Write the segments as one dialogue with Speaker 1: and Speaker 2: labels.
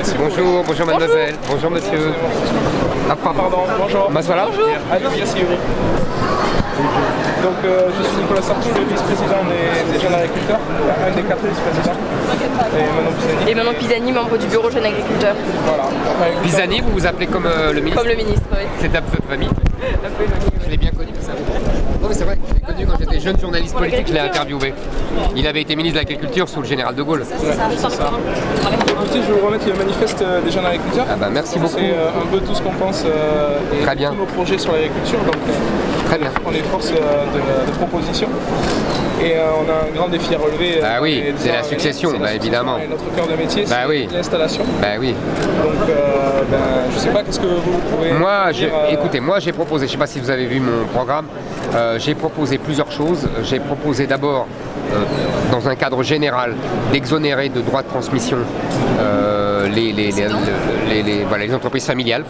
Speaker 1: Bonjour, bonjour mademoiselle, bonjour monsieur. Ah,
Speaker 2: Pardon, bonjour.
Speaker 1: Maswala.
Speaker 2: Bonjour. Donc je suis Nicolas Sartou, le vice-président des jeunes agriculteurs, un des 4 vice-présidents.
Speaker 3: Et Manon Pisani, membre du bureau jeunes agriculteurs.
Speaker 2: Voilà.
Speaker 1: Pisani, vous vous appelez comme le ministre?
Speaker 3: Comme le ministre, oui.
Speaker 1: C'est un peu de famille. Je l'ai bien connu, ça. Non mais c'est vrai, je l'ai connu quand j'étais jeune journaliste politique, je l'ai interviewé. Il avait été ministre de l'Agriculture sous le général de Gaulle.
Speaker 2: C'est ça. Écoutez, je vais vous remettre le manifeste des jeunes agriculteurs.
Speaker 1: Ah bah merci beaucoup.
Speaker 2: C'est un peu tout ce qu'on pense et
Speaker 1: Très bien.
Speaker 2: tous nos projets sur l'agriculture. Donc
Speaker 1: très bien.
Speaker 2: On est force de proposition. Et on a un grand défi à relever.
Speaker 1: Bah oui, c'est la succession, bah évidemment.
Speaker 2: Et notre cœur de métier, c'est l'installation.
Speaker 1: Bah oui.
Speaker 2: Donc, je sais pas, qu'est-ce que vous pouvez dire,
Speaker 1: écoutez, moi j'ai proposé, je sais pas si vous avez vu mon programme, j'ai proposé plusieurs choses. J'ai proposé d'abord, dans un cadre général, d'exonérer de droits de transmission les entreprises familiales.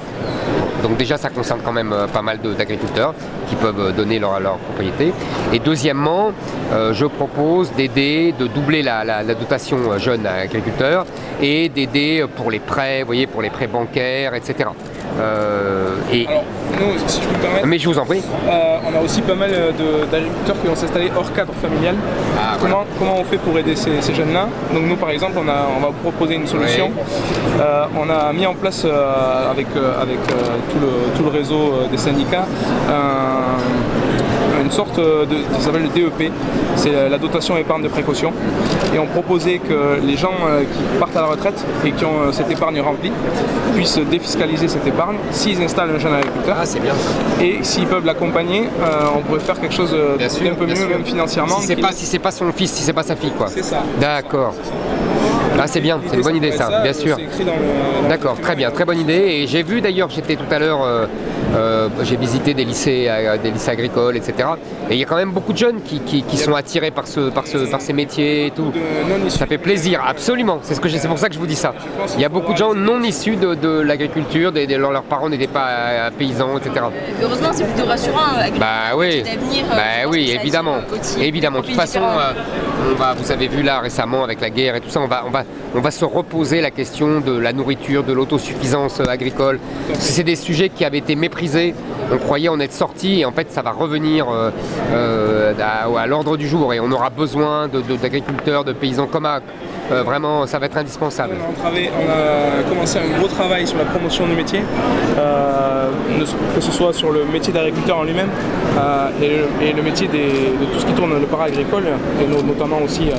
Speaker 1: Donc déjà ça concerne quand même pas mal d'agriculteurs qui peuvent donner leur propriété. Et deuxièmement, je propose d'aider, de doubler la dotation jeunes agriculteurs et d'aider pour les prêts, vous voyez, pour les prêts bancaires, etc.
Speaker 2: Alors, nous, si je peux me permettre,
Speaker 1: mais je vous en prie.
Speaker 2: on a aussi pas mal d'agriculteurs qui vont s'installer hors cadre familial. Comment on fait pour aider ces jeunes-là? Donc nous par exemple, on va vous proposer une solution. Oui. On a mis en place avec tout le réseau des syndicats une sorte ça s'appelle le DEP, c'est la dotation épargne de précaution. Et on proposait que les gens qui partent à la retraite et qui ont cette épargne remplie puissent défiscaliser cette épargne s'ils installent un jeune agriculteur.
Speaker 1: Ah, c'est bien ça.
Speaker 2: Et s'ils peuvent l'accompagner, on pourrait faire quelque chose d'un peu mieux, même financièrement.
Speaker 1: Si c'est pas son fils, si c'est pas sa fille, quoi.
Speaker 2: C'est ça.
Speaker 1: D'accord. Ah c'est bien, c'est une bonne idée ça, bien sûr. D'accord, très bien, très bonne idée. Et j'ai vu d'ailleurs, j'étais tout à l'heure, j'ai visité des lycées agricoles, etc. Et il y a quand même beaucoup de jeunes qui sont attirés par ces métiers et tout. Ça fait plaisir, absolument. C'est pour ça que je vous dis ça. Il y a beaucoup de gens non issus de l'agriculture, leurs parents n'étaient pas paysans, etc.
Speaker 3: Heureusement, c'est plutôt rassurant.
Speaker 1: Bah oui, oui, évidemment. Évidemment. De toute façon, vous avez vu là récemment avec la guerre et tout ça, on va se reposer la question de la nourriture, de l'autosuffisance agricole. C'est des sujets qui avaient été méprisés. On croyait en être sortis et en fait ça va revenir à l'ordre du jour et on aura besoin d'agriculteurs, de paysans comme vraiment, ça va être indispensable.
Speaker 2: On a commencé un gros travail sur la promotion du métier, que ce soit sur le métier d'agriculteur en lui-même et le métier de tout ce qui tourne le para-agricole, et notamment aussi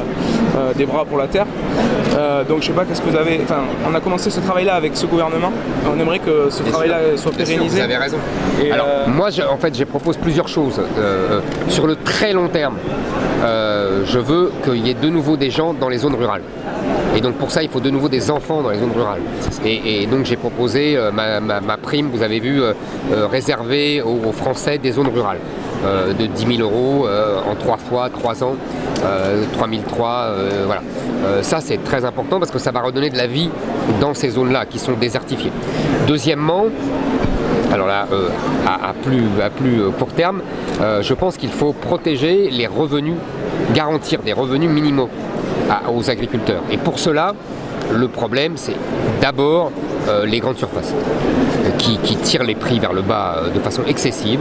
Speaker 2: des bras pour la terre. Donc je sais pas, qu'est-ce que vous avez... Enfin, on a commencé ce travail-là avec ce gouvernement. On aimerait que ce travail-là soit pérennisé.
Speaker 1: Vous avez raison. Alors, moi, en fait, je propose plusieurs choses. Sur le très long terme, je veux qu'il y ait de nouveau des gens dans les zones rurales. Et donc pour ça, il faut de nouveau des enfants dans les zones rurales. Et donc j'ai proposé ma prime, vous avez vu, réservée aux Français des zones rurales. De 10 000 € en 3 fois, 3 ans, 3 003, voilà. Ça c'est très important parce que ça va redonner de la vie dans ces zones-là qui sont désertifiées. Deuxièmement, alors là, à plus court terme, je pense qu'il faut protéger les revenus, garantir des revenus minimaux aux agriculteurs. Et pour cela, le problème, c'est d'abord les grandes surfaces qui tirent les prix vers le bas de façon excessive,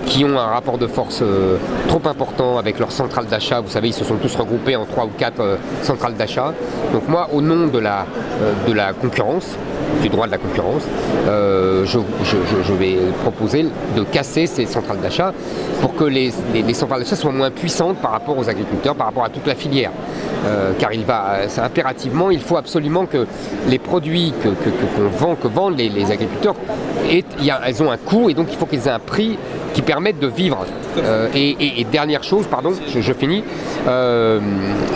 Speaker 1: qui ont un rapport de force trop important avec leurs centrales d'achat. Vous savez, ils se sont tous regroupés en 3 ou 4 centrales d'achat. Donc moi, au nom de la concurrence, du droit de la concurrence, je vais proposer de casser ces centrales d'achat pour que les centrales d'achat soient moins puissantes par rapport aux agriculteurs, par rapport à toute la filière. Car impérativement, il faut absolument que les produits que vendent les agriculteurs, elles ont un coût et donc il faut qu'ils aient un prix qui permette de vivre. Et dernière chose, pardon, je finis.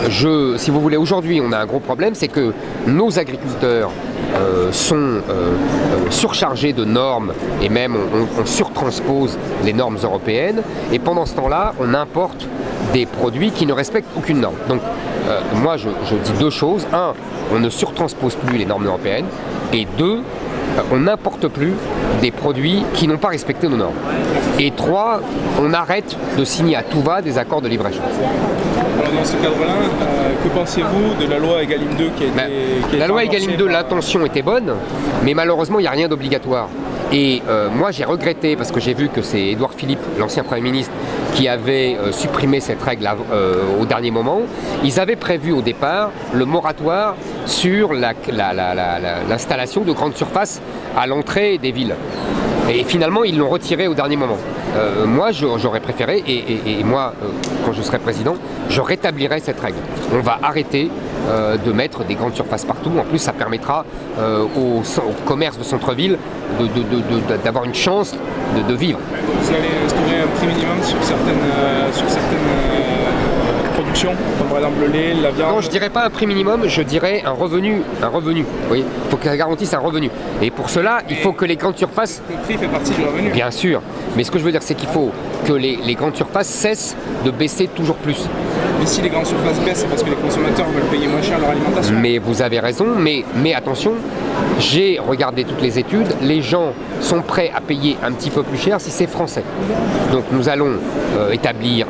Speaker 1: Si vous voulez, aujourd'hui, on a un gros problème, c'est que nos agriculteurs sont surchargés de normes et même on surtranspose les normes européennes et pendant ce temps-là, on importe des produits qui ne respectent aucune norme. Donc moi, je dis deux choses. Un, on ne surtranspose plus les normes européennes et deux, on n'importe plus des produits qui n'ont pas respecté nos normes. Et 3, on arrête de signer à tout va des accords de libre-échange.
Speaker 2: Alors dans ce cadre-là, que pensez-vous de la loi Egalim 2 qui a été
Speaker 1: La loi Egalim 2, l'intention était bonne, mais malheureusement, il n'y a rien d'obligatoire. Et moi, j'ai regretté, parce que j'ai vu que c'est Édouard Philippe, l'ancien Premier ministre, qui avait supprimé cette règle au dernier moment. Ils avaient prévu au départ le moratoire sur l'installation de grandes surfaces à l'entrée des villes. Et finalement, ils l'ont retiré au dernier moment. Moi, j'aurais préféré, et moi, quand je serai président, je rétablirai cette règle. On va arrêter de mettre des grandes surfaces partout. En plus, ça permettra au commerce de centre-ville d'avoir une chance de vivre.
Speaker 2: Vous allez instaurer un prix minimum sur certaines productions, comme par exemple le lait, la viande?
Speaker 1: Non, je ne dirais pas un prix minimum, je dirais un revenu. Il faut que ça garantisse un revenu. Et pour cela, il faut que les grandes surfaces...
Speaker 2: Le prix fait partie du revenu.
Speaker 1: Bien sûr. Mais ce que je veux dire, c'est qu'il faut que les grandes surfaces cessent de baisser toujours plus.
Speaker 2: Mais si les grandes surfaces baissent, c'est parce que les consommateurs veulent payer moins cher leur alimentation.
Speaker 1: Mais vous avez raison, mais attention, j'ai regardé toutes les études, les gens sont prêts à payer un petit peu plus cher si c'est français. Donc nous allons établir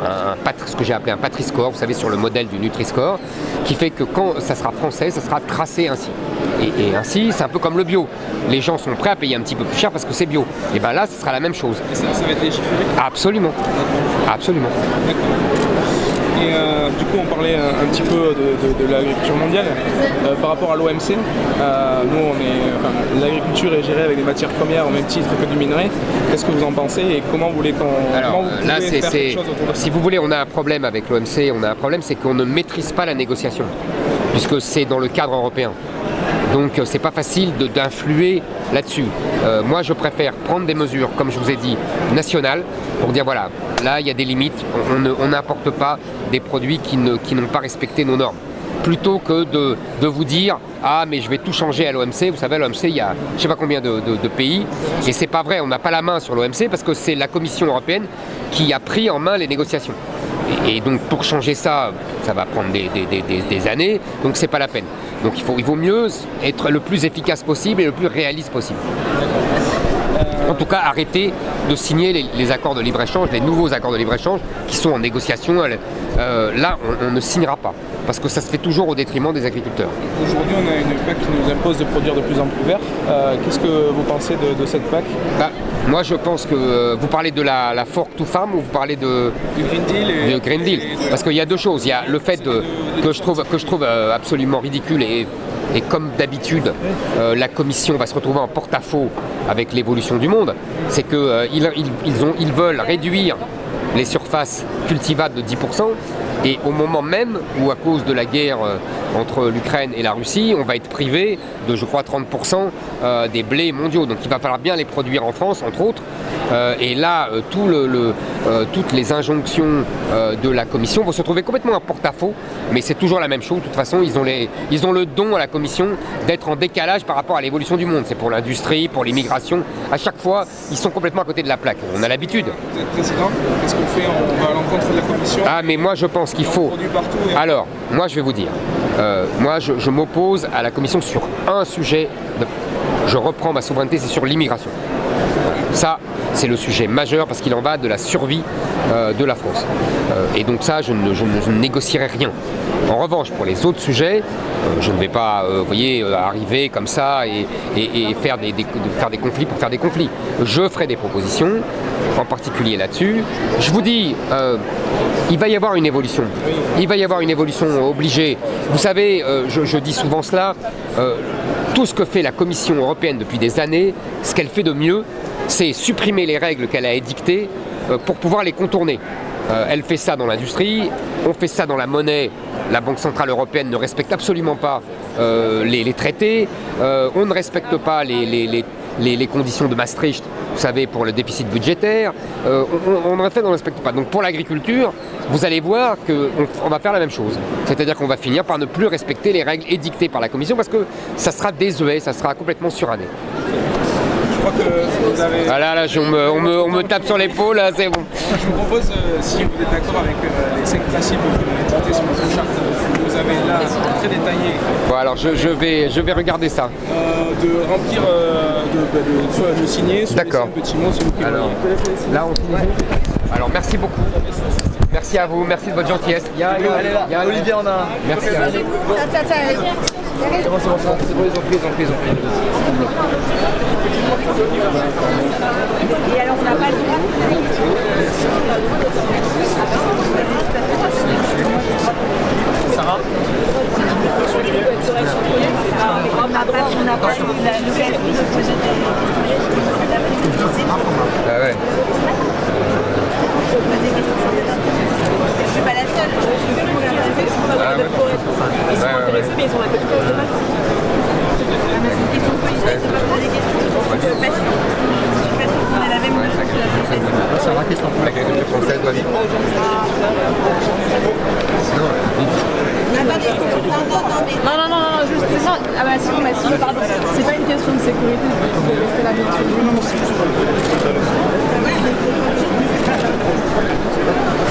Speaker 1: ce que j'ai appelé un Patri-score, vous savez, sur le modèle du Nutri-score, qui fait que quand ça sera français, ça sera tracé ainsi. Et ainsi, c'est un peu comme le bio. Les gens sont prêts à payer un petit peu plus cher parce que c'est bio. Et bien là, ce sera la même chose.
Speaker 2: Et ça va être déchiffré?
Speaker 1: Absolument. Absolument.
Speaker 2: D'accord. Et du coup, on parlait un petit peu de l'agriculture mondiale. Par rapport à l'OMC, l'agriculture est gérée avec des matières premières au même titre que du minerai. Qu'est-ce que vous en pensez et comment vous voulez faire quelque chose autour de ça?
Speaker 1: Si vous voulez, on a un problème avec l'OMC. On a un problème, c'est qu'on ne maîtrise pas la négociation, puisque c'est dans le cadre européen. Donc c'est pas facile d'influer là-dessus. Moi je préfère prendre des mesures, comme je vous ai dit, nationales, pour dire voilà, là il y a des limites, on n'importe pas des produits qui n'ont pas respecté nos normes. Plutôt que de vous dire ah mais je vais tout changer à l'OMC. Vous savez, à l'OMC il y a je sais pas combien de pays, et c'est pas vrai, on n'a pas la main sur l'OMC parce que c'est la Commission européenne qui a pris en main les négociations. Et donc pour changer ça, ça va prendre des années, donc c'est pas la peine. Donc il vaut mieux être le plus efficace possible et le plus réaliste possible. En tout cas, arrêter de signer les accords de libre-échange, les nouveaux accords de libre-échange qui sont en négociation. Là, on ne signera pas, parce que ça se fait toujours au détriment des agriculteurs.
Speaker 2: Aujourd'hui, on a une PAC qui nous impose de produire de plus en plus vert. Qu'est-ce que vous pensez de cette PAC?
Speaker 1: Moi, je pense que vous parlez de la Fork to Farm ou vous parlez du Green Deal. Parce qu'il y a deux choses. Il y a le fait que je trouve absolument ridicule et comme d'habitude, la Commission va se retrouver en porte-à-faux avec l'évolution du monde. C'est qu'ils veulent réduire les surfaces cultivables de 10%, et au moment même où, à cause de la guerre entre l'Ukraine et la Russie, on va être privé de, je crois, 30% des blés mondiaux. Donc il va falloir bien les produire en France, entre autres. Et là, toutes les injonctions de la Commission vont se trouver complètement en porte-à-faux, mais c'est toujours la même chose. De toute façon, ils ont le don à la Commission d'être en décalage par rapport à l'évolution du monde. C'est pour l'industrie, pour l'immigration. À chaque fois, ils sont complètement à côté de la plaque. On a l'habitude.
Speaker 2: Vous êtes président, qu'est-ce qu'on fait? On va à l'encontre de la Commission?
Speaker 1: Ah, mais moi, je pense qu'il faut... Alors, moi, je vais vous dire. Moi, je m'oppose à la Commission sur un sujet. Je reprends ma souveraineté, c'est sur l'immigration. Ça, c'est le sujet majeur parce qu'il en va de la survie de la France. Et donc ça, je ne négocierai rien. En revanche, pour les autres sujets, je ne vais pas arriver comme ça et faire des conflits pour faire des conflits. Je ferai des propositions, en particulier là-dessus. Je vous dis, il va y avoir une évolution. Il va y avoir une évolution obligée. Vous savez, je dis souvent cela, tout ce que fait la Commission européenne depuis des années, ce qu'elle fait de mieux, c'est supprimer les règles qu'elle a édictées pour pouvoir les contourner. Elle fait ça dans l'industrie, on fait ça dans la monnaie. La Banque Centrale Européenne ne respecte absolument pas les traités, on ne respecte pas les conditions de Maastricht, vous savez, pour le déficit budgétaire, on ne respecte pas. Donc pour l'agriculture, vous allez voir qu'on va faire la même chose. C'est-à-dire qu'on va finir par ne plus respecter les règles édictées par la Commission parce que ça sera désuet, ça sera complètement suranné.
Speaker 2: Je crois que vous avez...
Speaker 1: Ah là, on me tape sur l'épaule, c'est bon.
Speaker 2: Je vous propose, si vous êtes d'accord avec les 5 principes que vous avez cités sur votre charte, vous avez là très détaillé.
Speaker 1: Bon, alors je vais regarder ça.
Speaker 2: De remplir, soit le signer, soit laisser
Speaker 1: D'accord.
Speaker 2: un petit mot si vous pouvez.
Speaker 1: Alors, là, on finit. Alors, merci beaucoup. Merci à vous, merci de votre gentillesse. Il y a
Speaker 4: Olivier en a un.
Speaker 1: Merci à vous.
Speaker 4: C'est bon, c'est bon, ils ont pris.
Speaker 3: Et alors, on n'a pas le droit.
Speaker 4: Sarah.
Speaker 3: On n'a pas l'occasion de poser
Speaker 1: Ah ouais.
Speaker 3: Je suis pas la seule.
Speaker 1: Ah ouais.
Speaker 3: Ils sont intéressés, mais ils ont la petite cause de maths. C'est une question policière, c'est pas trop des questions. Je suis pas sûre. Je suis pas sûre qu'on ait la même chose.
Speaker 1: Sarah, qu'est-ce qu'on fout la culture française, doit vivre?
Speaker 3: Non, juste ça. Ah bah si, pardon. C'est pas une question de sécurité, il faut rester là bien sûr.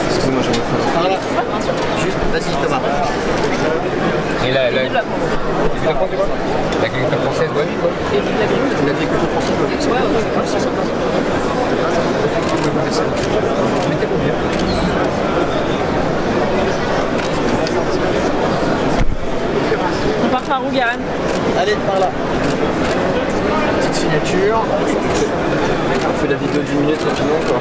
Speaker 4: Excusez-moi, je vais faire. Par là. Juste, vas-y Thomas.
Speaker 1: Et la culture française doit vivre.
Speaker 4: L'agriculture française doit vivre. Ouais, c'est ça. Mettez-vous bien.
Speaker 3: On part par où, Garen?
Speaker 4: Allez, par là. Petite signature. On fait la vidéo d'1 minute rapidement quoi.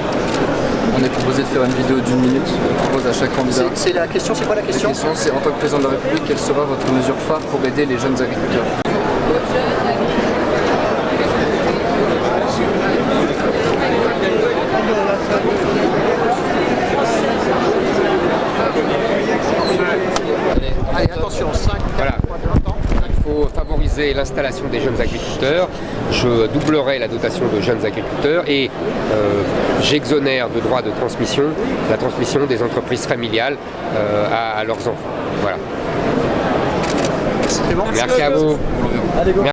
Speaker 4: On est proposé de faire une vidéo d'1 minute. On propose à chaque candidat. C'est la question, c'est quoi la question? La question c'est en tant que président de la République, quelle sera votre mesure phare pour aider les jeunes agriculteurs? Allez, attention, 5,
Speaker 1: Voilà. Il faut favoriser l'installation des jeunes agriculteurs. Je doublerai la dotation de jeunes agriculteurs et j'exonère de droits de transmission la transmission des entreprises familiales à leurs enfants. Voilà.
Speaker 4: c'est bon.
Speaker 1: Merci à vous.
Speaker 4: Allez, go.